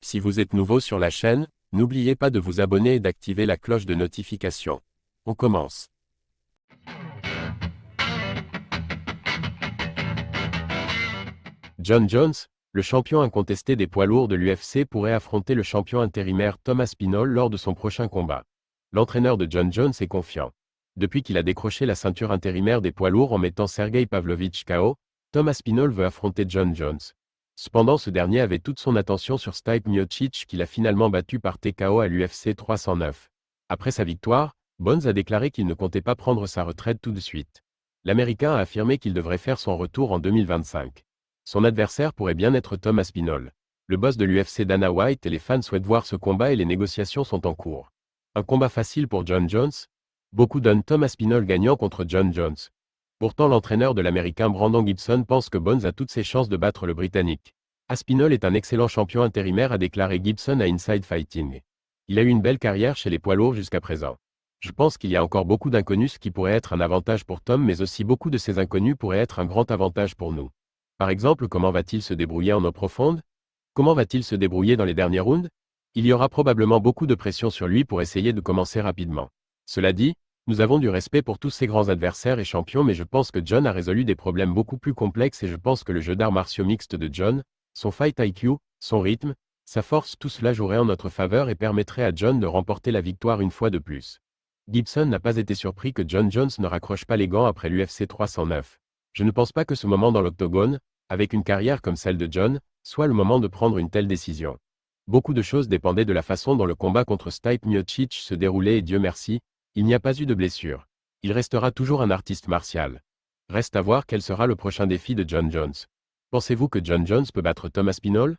Si vous êtes nouveau sur la chaîne, n'oubliez pas de vous abonner et d'activer la cloche de notification. On commence. John Jones, le champion incontesté des poids lourds de l'UFC, pourrait affronter le champion intérimaire Tom Aspinall lors de son prochain combat. L'entraîneur de John Jones est confiant. Depuis qu'il a décroché la ceinture intérimaire des poids lourds en mettant Sergey Pavlovich KO, Tom Aspinall veut affronter John Jones. Cependant, ce dernier avait toute son attention sur Stipe Miocic qu'il a finalement battu par TKO à l'UFC 309. Après sa victoire, Bones a déclaré qu'il ne comptait pas prendre sa retraite tout de suite. L'Américain a affirmé qu'il devrait faire son retour en 2025. Son adversaire pourrait bien être Tom Aspinall. Le boss de l'UFC Dana White et les fans souhaitent voir ce combat et les négociations sont en cours. Un combat facile pour John Jones? Beaucoup donnent Tom Aspinall gagnant contre John Jones. Pourtant, l'entraîneur de l'Américain Brandon Gibson pense que Bones a toutes ses chances de battre le Britannique. Aspinall est un excellent champion intérimaire, a déclaré Gibson à Inside Fighting. Il a eu une belle carrière chez les poids lourds jusqu'à présent. Je pense qu'il y a encore beaucoup d'inconnus, ce qui pourrait être un avantage pour Tom, mais aussi beaucoup de ces inconnus pourraient être un grand avantage pour nous. Par exemple, comment va-t-il se débrouiller en eau profonde? Comment va-t-il se débrouiller dans les derniers rounds? Il y aura probablement beaucoup de pression sur lui pour essayer de commencer rapidement. Cela dit, nous avons du respect pour tous ces grands adversaires et champions, mais je pense que John a résolu des problèmes beaucoup plus complexes et je pense que le jeu d'arts martiaux mixte de John, son fight IQ, son rythme, sa force, tout cela jouerait en notre faveur et permettrait à John de remporter la victoire une fois de plus. Gibson n'a pas été surpris que John Jones ne raccroche pas les gants après l'UFC 309. Je ne pense pas que ce moment dans l'octogone, avec une carrière comme celle de John, soit le moment de prendre une telle décision. Beaucoup de choses dépendaient de la façon dont le combat contre Stipe Miocic se déroulait et Dieu merci, il n'y a pas eu de blessure. Il restera toujours un artiste martial. Reste à voir quel sera le prochain défi de John Jones. Pensez-vous que John Jones peut battre Tom Aspinall?